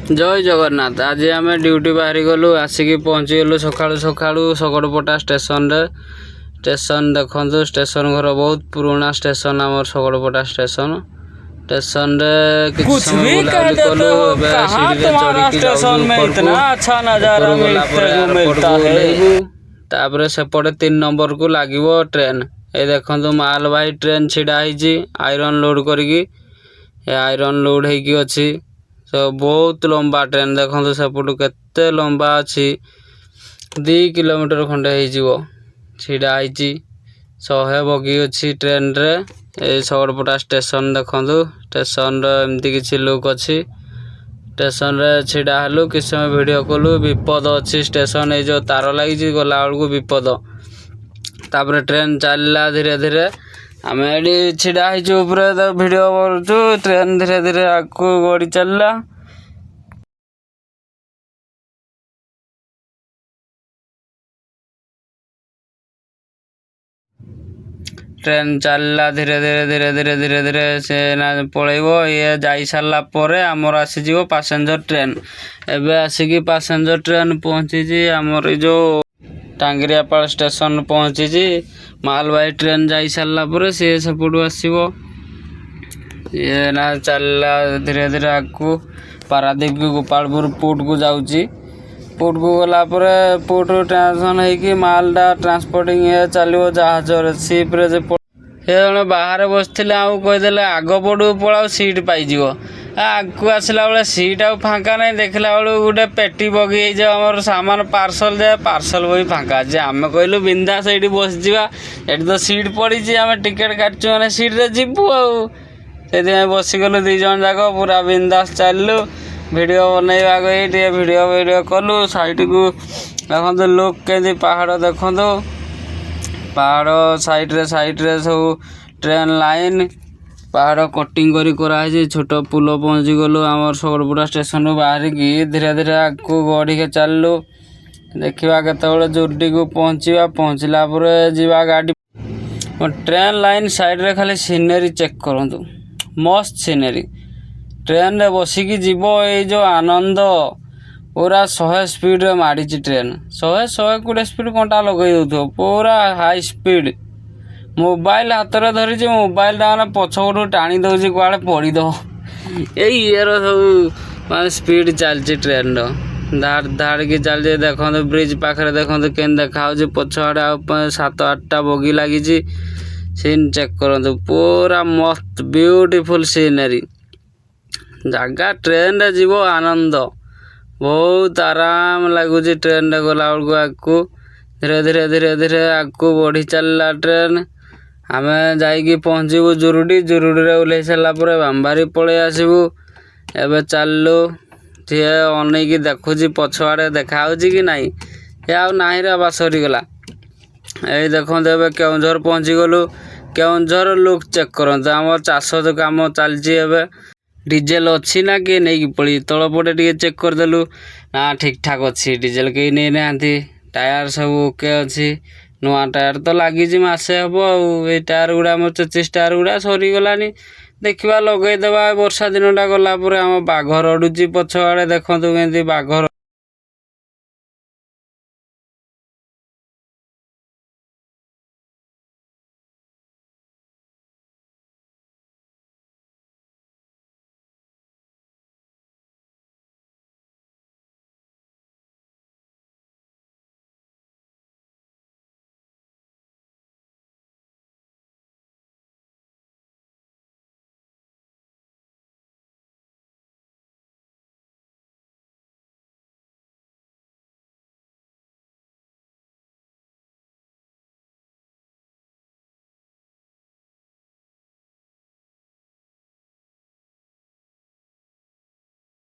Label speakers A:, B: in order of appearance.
A: जय जगन्नाथ। आज आम ड्यूटी बाहरी गलु आसिक पहुँची गलु सकाळु सकाळु सकड़पटा स्टेशन रे। स्टेशन देखु स्टेशन घर बहुत पुराना स्टेशन आम सकड़पटा स्टेशन। स्टेशन रे
B: कुछ भी कह देते हो, कहाँ तुम्हारा स्टेशन में इतना अच्छा नजारा मिलता है।
A: तापरे सेपटे 3 नंबर को लागिवो ट्रेन। ए देखंतु मालवाही ट्रेन छिड़ा हिची आयरन लोड करिकी। ए आयरन लोड हेकी अछि। तो बहुत लंबा ट्रेन देखो सेपटू केते लंबा अच्छी 2 किलोमीटर खंडे हो छिड़ा 100 बगी अच्छी ट्रेन रे। ए सकड़पटा स्टेशन देखो स्टेशन एमती किसी लुक अच्छी। स्टेशन रे छिड़ा हलु किस समय वीडियो कलु विपद अच्छी स्टेशन ए जो तार लगी गला बेलू विपद। तापर ट्रेन चलला धीरे धीरे आम ये छिड़ा वीडियो करूँ। ट्रेन धीरे धीरे आगू गड़ी चलला। ट्रेन चलला धीरे धीरे धीरे धीरे धीरे धीरे से ना पलैब। ये जाई सारा पर आमर आसीज पैसेंजर ट्रेन। एबे आसिकी पैसेंजर ट्रेन पहुँची आमर जो टांगरियापाल स्टेशन पहुँची। मालवाही ट्रेन जाई सारा पर सी सेपटू आसब। ये ना चलला धीरे धीरे आगू पारादीप गोपालपुर पोर्ट को जाऊँगी। पोर्ट को गला पोर्ट ट्रांसफर होगी मालटा ट्रांसपोर्टिंग चलो जहाज सीप रे जड़े बाहर बसते कहीदे आग पटू पलाओ सीट पाइज। आगू आसला बेले सीट आ फाँका नहीं देखला बेलू गोटे पेटी बगी आम सामान पार्सल जाए पार्सल बही फाँका अच्छे। आम कहलु बिंदा से बस जा तो सीट पड़ी आम टिकेट काटू मैंने सीट रे जीवु आई बसीगलु 2 जन जाक पूरा बिंदास चलू। वीडियो बनैवा गई वीडियो कलु साइड को देखो लोक के पहाड़ देखो पहाड़ साइड रे सब ट्रेन लाइन पहाड़ कटिंग करी छोट पुल पहुँची गलु। आम सकड़पटा स्टेशन बाहर की धीरे धीरे आगू गढ़ी के चलू। देखा केत जोटी को पहुँचला जीवा गाड़ी ट्रेन लाइन साइड रे खाली सीनेरी चेक करंतु मस्त सीनेरी। ट्रेन रे बसिकी जीव ये जो आनंद पूरा 100 स्पीड रे माड़ी ट्रेन 100-120 स्पीड कंटा लगे दो पूरा हाई स्पीड। मोबाइल हाथ में धरी मोबाइल टा पछपटू टाणी दौर कड़े पड़द ये सब मान स्पीड चलती ट्रेन धाड़ धाड़ की चलती। देखो ब्रिज पाखे देखो के देखा पछआड़े 7-8टा बगी लगी सीन चेक करूँ पूरा मस्त ब्यूटीफुल सीनरी जगह। ट्रेन रे जीव आनंद बहुत आराम लगुच ट्रेन रे गला बेलू आगू धीरे धीरे धीरे धीरे आगू बढ़ी चलला ट्रेन। आम जाइकी पहुँचबू जुरुडी रे ओह्लै सारा बाम्बारी पलि आसबू। एबे चलू सी अनेक देखुची पछआड़े देखा कि नहीं ये आउ नहीं रे बा सरीगला। ये देखो केउझर पहुँची गलु। केउझर लुक चेक करते आम चाष काम चलती। डीजेल अच्छी ना किए नहीं पड़ी तलपटे टे चेक करदेलु ना ठीक ठाक अच्छी डीजेल कहीं नहीं ना टायर सब ओके अच्छी। नुआ टायर तो लगी मसे हम आई टायर गुड़ा मोर 24 टायर गुड़ा सरीगलानी देखा लगेदेवा। वर्षा दिन टा गलापर आम बाघ रड़ुची पछआड़े देखते के बाघ